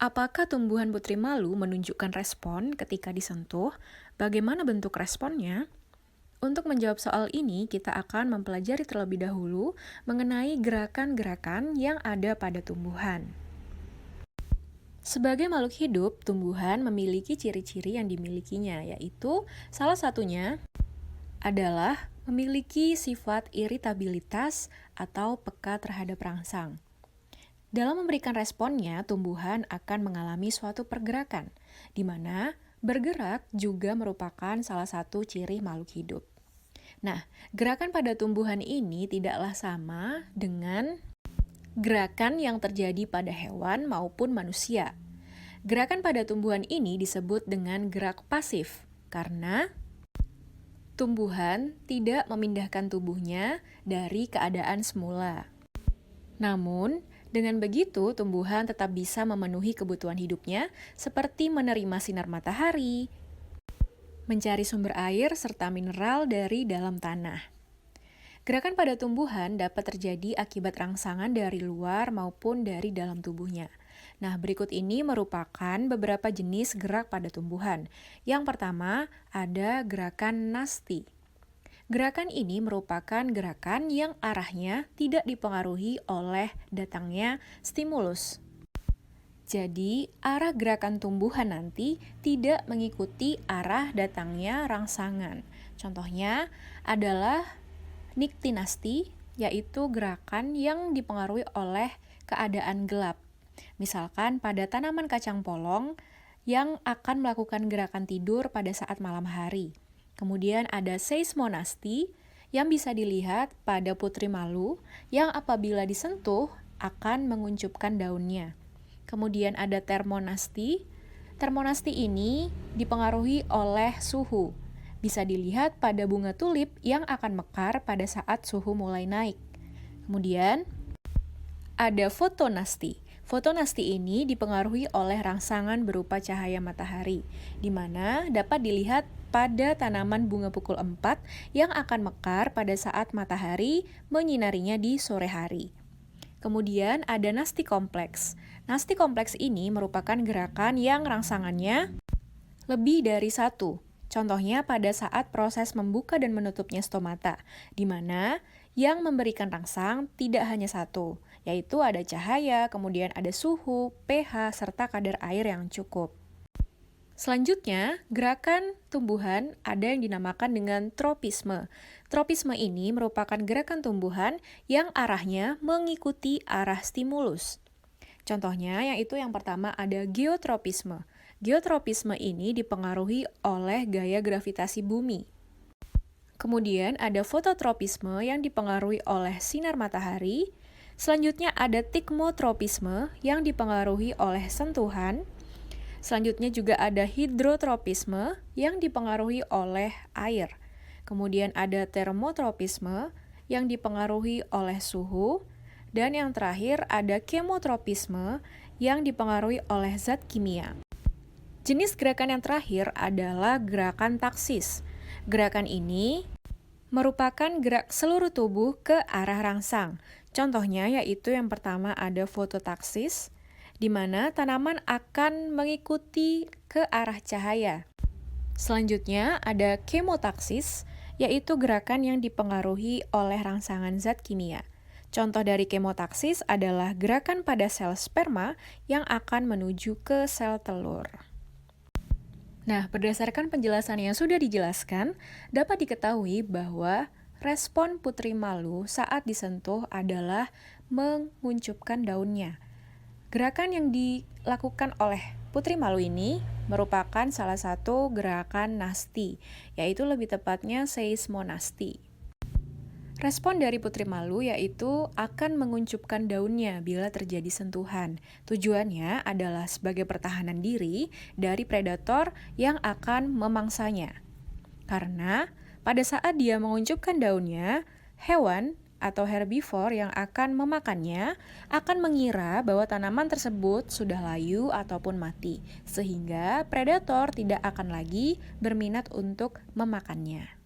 Apakah tumbuhan putri malu menunjukkan respon ketika disentuh? Bagaimana bentuk responnya? Untuk menjawab soal ini, kita akan mempelajari terlebih dahulu mengenai gerakan-gerakan yang ada pada tumbuhan. Sebagai makhluk hidup, tumbuhan memiliki ciri-ciri yang dimilikinya, yaitu salah satunya adalah memiliki sifat iritabilitas atau peka terhadap rangsang. Dalam memberikan responnya, tumbuhan akan mengalami suatu pergerakan, di mana bergerak juga merupakan salah satu ciri makhluk hidup. Nah, gerakan pada tumbuhan ini tidaklah sama dengan gerakan yang terjadi pada hewan maupun manusia. Gerakan pada tumbuhan ini disebut dengan gerak pasif, karena tumbuhan tidak memindahkan tubuhnya dari keadaan semula. Namun, dengan begitu, tumbuhan tetap bisa memenuhi kebutuhan hidupnya seperti menerima sinar matahari, mencari sumber air, serta mineral dari dalam tanah. Gerakan pada tumbuhan dapat terjadi akibat rangsangan dari luar maupun dari dalam tubuhnya. Nah, berikut ini merupakan beberapa jenis gerak pada tumbuhan. Yang pertama, ada gerakan nasti. Gerakan ini merupakan gerakan yang arahnya tidak dipengaruhi oleh datangnya stimulus. Jadi, arah gerakan tumbuhan nanti tidak mengikuti arah datangnya rangsangan. Contohnya adalah niktinasti, yaitu gerakan yang dipengaruhi oleh keadaan gelap. Misalkan pada tanaman kacang polong yang akan melakukan gerakan tidur pada saat malam hari. Kemudian ada seismonasti yang bisa dilihat pada putri malu yang apabila disentuh akan menguncupkan daunnya. Kemudian ada termonasti. Termonasti ini dipengaruhi oleh suhu. Bisa dilihat pada bunga tulip yang akan mekar pada saat suhu mulai naik. Kemudian ada fotonasti. Fotonasti ini dipengaruhi oleh rangsangan berupa cahaya matahari, di mana dapat dilihat pada tanaman bunga pukul 4 yang akan mekar pada saat matahari menyinarinya di sore hari. Kemudian ada nasti kompleks. Nasti kompleks ini merupakan gerakan yang rangsangannya lebih dari satu. Contohnya pada saat proses membuka dan menutupnya stomata, di mana yang memberikan rangsang tidak hanya satu, yaitu ada cahaya, kemudian ada suhu, pH, serta kadar air yang cukup. Selanjutnya, gerakan tumbuhan ada yang dinamakan dengan tropisme. Tropisme ini merupakan gerakan tumbuhan yang arahnya mengikuti arah stimulus. Contohnya yaitu yang pertama ada geotropisme. Geotropisme ini dipengaruhi oleh gaya gravitasi bumi. Kemudian ada fototropisme yang dipengaruhi oleh sinar matahari. Selanjutnya ada tikmotropisme yang dipengaruhi oleh sentuhan. Selanjutnya juga ada hidrotropisme yang dipengaruhi oleh air. Kemudian ada termotropisme yang dipengaruhi oleh suhu. Dan yang terakhir ada kemotropisme yang dipengaruhi oleh zat kimia. Jenis gerakan yang terakhir adalah gerakan taksis. Gerakan ini merupakan gerak seluruh tubuh ke arah rangsang. Contohnya yaitu yang pertama ada fototaksis, di mana tanaman akan mengikuti ke arah cahaya. Selanjutnya ada kemotaksis, yaitu gerakan yang dipengaruhi oleh rangsangan zat kimia. Contoh dari kemotaksis adalah gerakan pada sel sperma yang akan menuju ke sel telur. Nah, berdasarkan penjelasan yang sudah dijelaskan, dapat diketahui bahwa respon putri malu saat disentuh adalah menguncupkan daunnya. Gerakan yang dilakukan oleh putri malu ini merupakan salah satu gerakan nasti, yaitu lebih tepatnya seismonasti. Respon dari putri malu yaitu akan menguncupkan daunnya bila terjadi sentuhan. Tujuannya adalah sebagai pertahanan diri dari predator yang akan memangsanya. Karena pada saat dia menguncupkan daunnya, hewan atau herbivor yang akan memakannya akan mengira bahwa tanaman tersebut sudah layu ataupun mati, sehingga predator tidak akan lagi berminat untuk memakannya.